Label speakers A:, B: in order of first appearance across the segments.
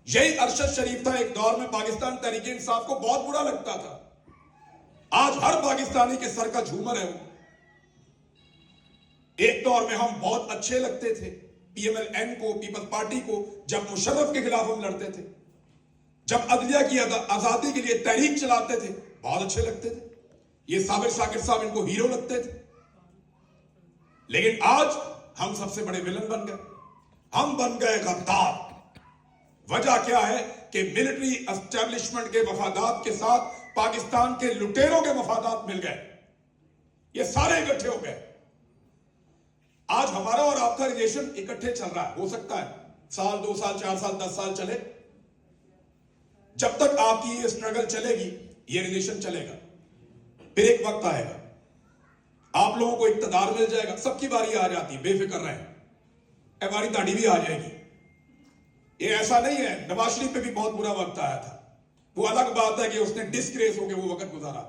A: यही अरशद शरीफ था एक दौर में पाकिस्तान तहरीक इंसाफ को बहुत बुरा लगता था। आज हर पाकिस्तानी के सर का झूमर है वो। एक दौर में हम बहुत अच्छे लगते थे पीएमएल-एन को, पीपल्स पार्टी को, जब मुशर्रफ के खिलाफ हम लड़ते थे, जब अदलिया की आजादी के लिए तहरीक चलाते थे, बहुत अच्छे लगते थे। ये साबिर शाकिर साहब इनको हीरो लगते थे। लेकिन आज हम सबसे बड़े विलन बन गए, हम बन गए गद्दार। वजह क्या है कि मिलिट्री एस्टेब्लिशमेंट के मफादात के साथ पाकिस्तान के लुटेरों के मफादात मिल गए, ये सारे इकट्ठे हो गए। आज हमारा और आपका रिलेशन इकट्ठे चल रहा है, हो सकता है साल, 2 साल, 4 साल, 10 साल चले। जब तक आपकी ये स्ट्रगल चलेगी ये रिलेशन चलेगा। फिर एक वक्त आएगा आप लोगों को इक्तदार मिल जाएगा, सबकी बारी आ जाती है, बेफिक्र रहें, हमारी दाढ़ी भी आ जाएगी। ये ऐसा नहीं है, नवाज शरीफ पे भी बहुत बुरा वक्त आया था। वो अलग बात है कि उसने डिस्ग्रेस होकर वो वक्त गुजारा,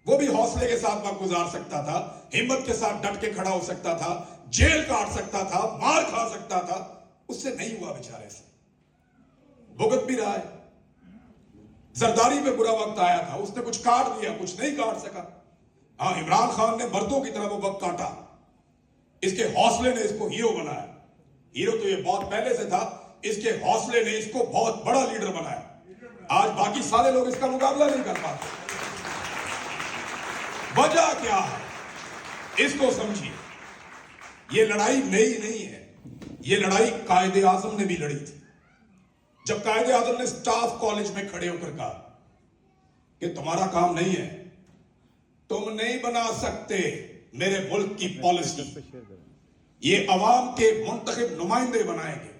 A: वो भी हौसले के साथ वक्त गुजार सकता था, हिम्मत के साथ डट के खड़ा हो सकता था, जेल काट सकता था, मार खा सकता था, उससे नहीं हुआ बेचारे से, भुगत भी रहा है। जरदारी पे बुरा वक्त आया था, उसने कुछ काट दिया, कुछ नहीं काट सका। हाँ, इमरान खान ने मर्दों की तरह वो वक्त काटा, इसके हौसले ने इसको हीरो बनाया। हीरो तो ये बहुत पहले से था, इसके हौसले ने इसको बहुत बड़ा लीडर बनाया। आज बाकी सारे लोग इसका मुकाबला नहीं कर पाते। वजह क्या है, इसको समझिए। ये लड़ाई नई नहीं है, ये लड़ाई कायदे आजम ने भी लड़ी थी। जब कायदे आजम ने स्टाफ कॉलेज में खड़े होकर कहा कि तुम्हारा काम नहीं है, तुम नहीं बना सकते मेरे मुल्क की पॉलिसी, ये अवाम के मुंतखब नुमाइंदे बनाएंगे,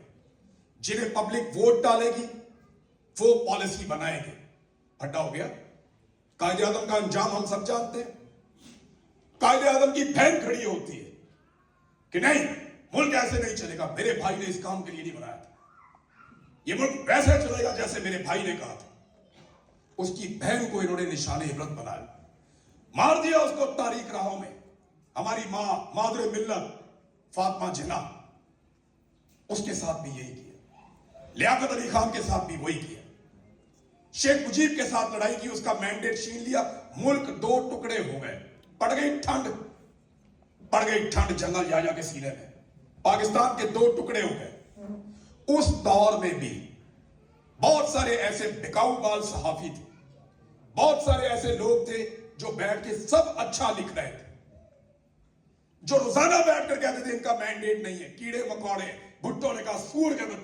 A: जिन्हें पब्लिक वोट डालेगी वो पॉलिसी बनाएंगे। फटा हो गया। कायदे आजम का अंजाम हम सब जानते हैं। कायदे आजम की बहन खड़ी होती है कि नहीं, मुल्क ऐसे नहीं चलेगा, मेरे भाई ने इस काम के लिए नहीं बनाया था, ये मुल्क वैसे चलेगा जैसे मेरे भाई ने कहा था। उसकी बहन को इन्होंने निशाने इबरत बनाया, मार दिया उसको तारीख राहों में। हमारी मां मादरे मिल्लत फातिमा जिन्ना, उसके साथ भी यही किया। लियाकत अली खान के साथ भी वही किया। शेख मुजीब के साथ लड़ाई की, उसका मैंडेट छीन लिया, मुल्क 2 टुकड़े हो गए। पड़ गई ठंड जंगल जा के सीने में, पाकिस्तान के 2 टुकड़े हो गए। उस दौर में भी बहुत सारे ऐसे बिकाऊ बाल सहाफी थे, बहुत सारे ऐसे लोग थे जो बैठ के सब अच्छा लिख रहे थे, जो रोजाना बैठ कर कहते थे इनका मैंडेट नहीं है, कीड़े मकोड़े, भुट्टो ने कहा सूर के बच्चे